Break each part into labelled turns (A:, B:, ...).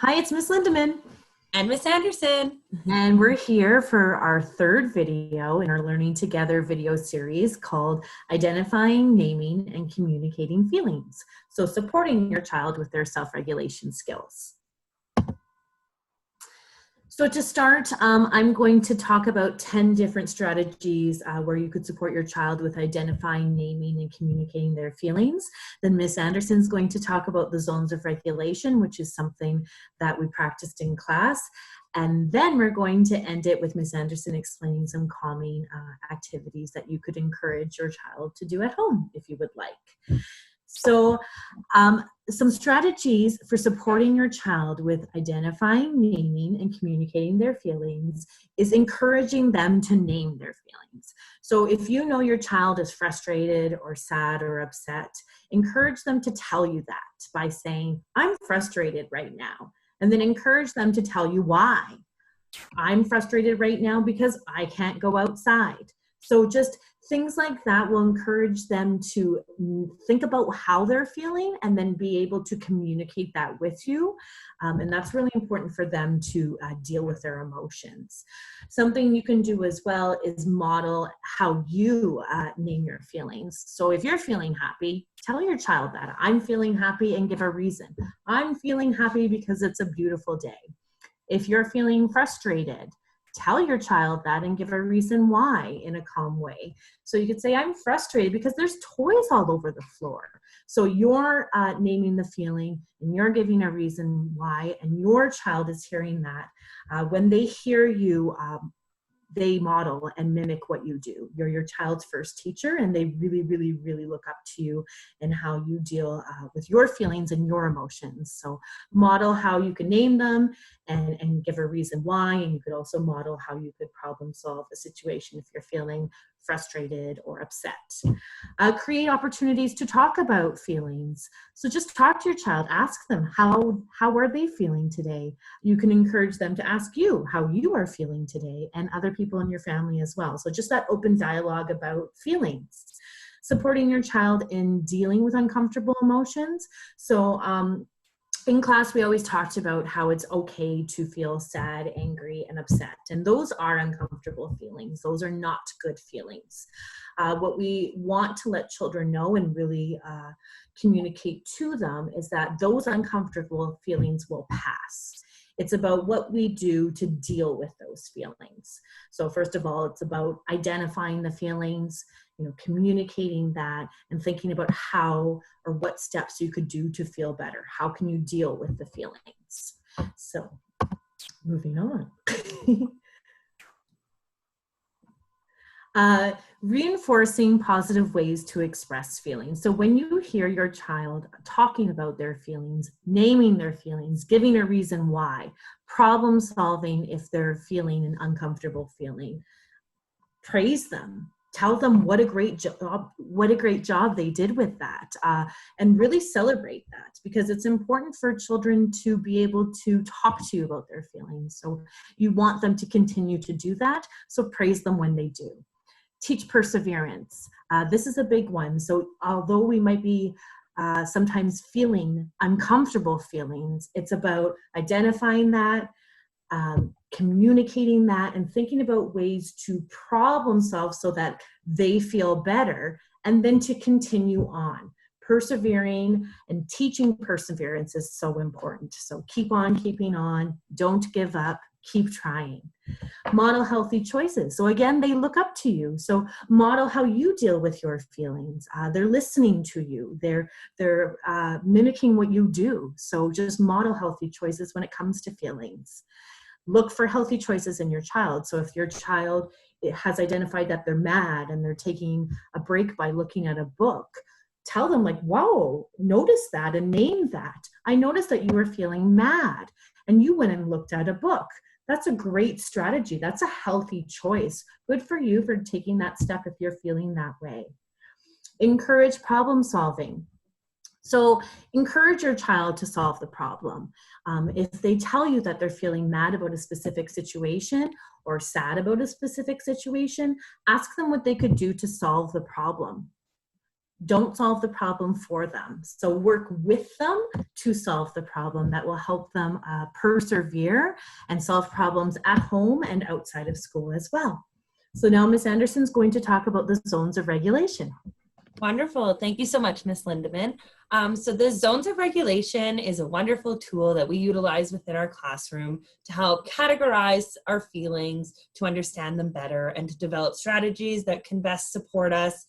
A: Hi, it's Miss Lindeman,
B: And Miss Anderson.
A: and we're here for our third video in our Learning Together video series called Identifying, Naming, and Communicating Feelings. So supporting your child with their self-regulation skills. So to start, I'm going to talk about 10 different strategies where you could support your child with identifying, naming, and communicating their feelings. Then Miss Anderson's going to talk about the zones of regulation, which is something that we practiced in class. And then we're going to end it with Miss Anderson explaining some calming activities that you could encourage your child to do at home if you would like. So some strategies for supporting your child with identifying, naming, and communicating their feelings is encouraging them to name their feelings. So if you know your child is frustrated or sad or upset, encourage them to tell you that by saying, I'm frustrated right now. And then encourage them to tell you why. I'm frustrated right now because I can't go outside. So just things like that will encourage them to think about how they're feeling and then be able to communicate that with you. And that's really important for them to deal with their emotions. Something you can do as well is model how you name your feelings. So if you're feeling happy, tell your child that I'm feeling happy and give a reason. I'm feeling happy because it's a beautiful day. If you're feeling frustrated, tell your child that and give a reason why in a calm way. So you could say, I'm frustrated because there's toys all over the floor. So you're naming the feeling and you're giving a reason why, and your child is hearing that. When they hear you, they model and mimic what you do. You're your child's first teacher, and they really, really, really look up to you and how you deal with your feelings and your emotions. So model how you can name them and give a reason why, and you could also model how you could problem solve a situation if you're feeling frustrated or upset. Create opportunities to talk about feelings. So just talk to your child, ask them how are they feeling today. You can encourage them to ask you how you are feeling today and other people in your family as well. So just that open dialogue about feelings. Supporting your child in dealing with uncomfortable emotions. So in class, we always talked about how it's okay to feel sad, angry, and upset. And those are uncomfortable feelings. Those are not good feelings. What we want to let children know and really communicate to them is that those uncomfortable feelings will pass. It's about what we do to deal with those feelings. So first of all, it's about identifying the feelings, communicating that and thinking about how or what steps you could do to feel better. How can you deal with the feelings? So moving on. Reinforcing positive ways to express feelings. So when you hear your child talking about their feelings, naming their feelings, giving a reason why, problem solving if they're feeling an uncomfortable feeling, praise them. Tell them what a great job they did with that, and really celebrate that, because it's important for children to be able to talk to you about their feelings. So you want them to continue to do that. So praise them when they do. Teach perseverance. This is a big one. So although we might be sometimes feeling uncomfortable feelings, it's about identifying that, communicating that, and thinking about ways to problem solve so that they feel better, and then to continue on. Persevering and teaching perseverance is so important. So keep on keeping on, don't give up, keep trying. Model healthy choices. So again, they look up to you. So model how you deal with your feelings. They're listening to you. They're mimicking what you do. So just model healthy choices when it comes to feelings. Look for healthy choices in your child. So if your child has identified that they're mad and they're taking a break by looking at a book, tell them like, whoa, notice that and name that. I noticed that you were feeling mad and you went and looked at a book. That's a great strategy. That's a healthy choice. Good for you for taking that step if you're feeling that way. Encourage problem solving. So encourage your child to solve the problem. If they tell you that they're feeling mad about a specific situation or sad about a specific situation, ask them what they could do to solve the problem. Don't solve the problem for them. So work with them to solve the problem. That will help them persevere and solve problems at home and outside of school as well. So now Ms. Anderson's going to talk about the zones of regulation.
B: Wonderful. Thank you so much, Ms. Lindeman. So the zones of regulation is a wonderful tool that we utilize within our classroom to help categorize our feelings, to understand them better, and to develop strategies that can best support us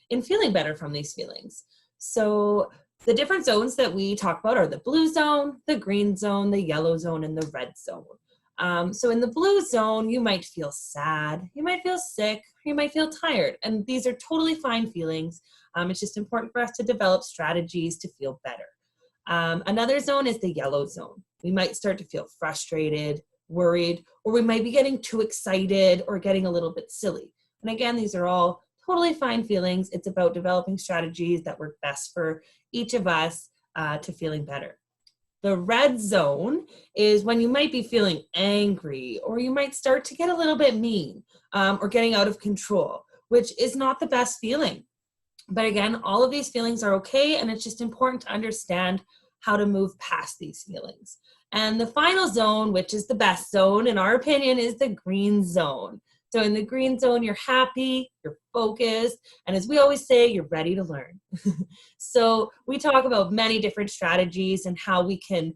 B: in feeling better from these feelings. So the different zones that we talk about are the blue zone, the green zone, the yellow zone, and the red zone. So in the blue zone, you might feel sad, you might feel sick, or you might feel tired. And these are totally fine feelings. It's just important for us to develop strategies to feel better. Another zone is the yellow zone. We might start to feel frustrated, worried, or we might be getting too excited or getting a little bit silly. And again, these are all totally fine feelings. It's about developing strategies that work best for each of us to feeling better. The red zone is when you might be feeling angry, or you might start to get a little bit mean or getting out of control, which is not the best feeling. But again, all of these feelings are okay, and it's just important to understand how to move past these feelings. And the final zone, which is the best zone, in our opinion, is the green zone. So in the green zone, you're happy, you're focused, and as we always say, you're ready to learn. So we talk about many different strategies and how we can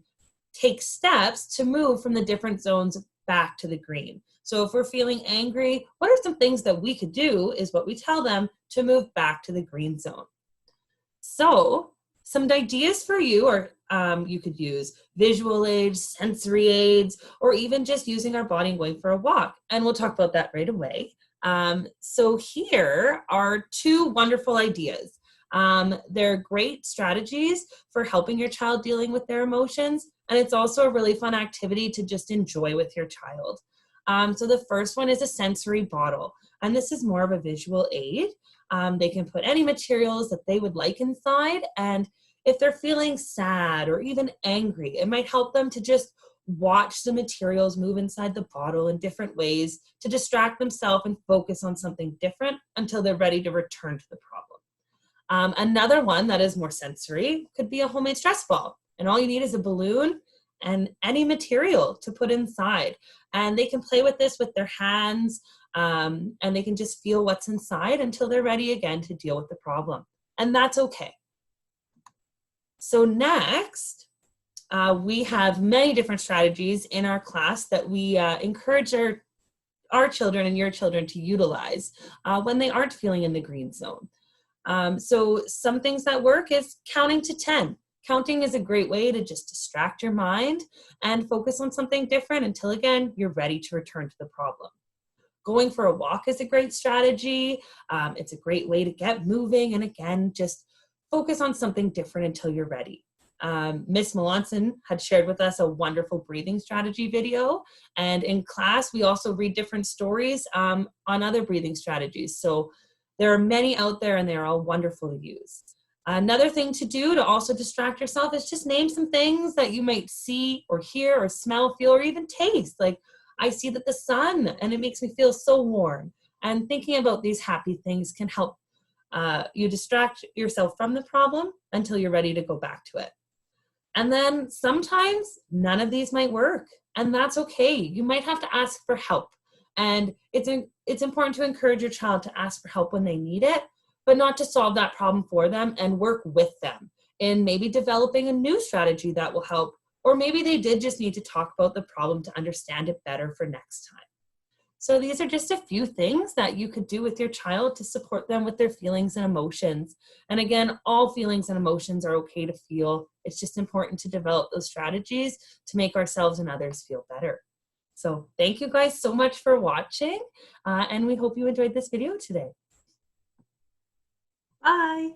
B: take steps to move from the different zones back to the green. So if we're feeling angry, what are some things that we could do is what we tell them to move back to the green zone. So some ideas for you are you could use visual aids, sensory aids, or even just using our body and going for a walk. And we'll talk about that right away. So here are two wonderful ideas. They're great strategies for helping your child dealing with their emotions. And it's also a really fun activity to just enjoy with your child. So the first one is a sensory bottle. And this is more of a visual aid. They can put any materials that they would like inside, and if they're feeling sad or even angry, it might help them to just watch the materials move inside the bottle in different ways to distract themselves and focus on something different until they're ready to return to the problem. Another one that is more sensory could be a homemade stress ball, and all you need is a balloon and any material to put inside. And they can play with this with their hands, and they can just feel what's inside until they're ready again to deal with the problem. And that's okay. So next, we have many different strategies in our class that we encourage our children and your children to utilize when they aren't feeling in the green zone. So some things that work is counting to 10. Counting is a great way to just distract your mind and focus on something different until, again, you're ready to return to the problem. Going for a walk is a great strategy. It's a great way to get moving and, again, just focus on something different until you're ready. Miss Melanson had shared with us a wonderful breathing strategy video. And in class, we also read different stories on other breathing strategies. So there are many out there, and they're all wonderful to use. Another thing to do to also distract yourself is just name some things that you might see or hear or smell, feel, or even taste. Like, I see that the sun, and it makes me feel so warm. And thinking about these happy things can help you distract yourself from the problem until you're ready to go back to it. And then sometimes none of these might work, and that's okay. You might have to ask for help. And it's important to encourage your child to ask for help when they need it, but not to solve that problem for them, and work with them in maybe developing a new strategy that will help, or maybe they did just need to talk about the problem to understand it better for next time. So these are just a few things that you could do with your child to support them with their feelings and emotions. And again, all feelings and emotions are okay to feel. It's just important to develop those strategies to make ourselves and others feel better. So thank you guys so much for watching, and we hope you enjoyed this video today.
A: Bye.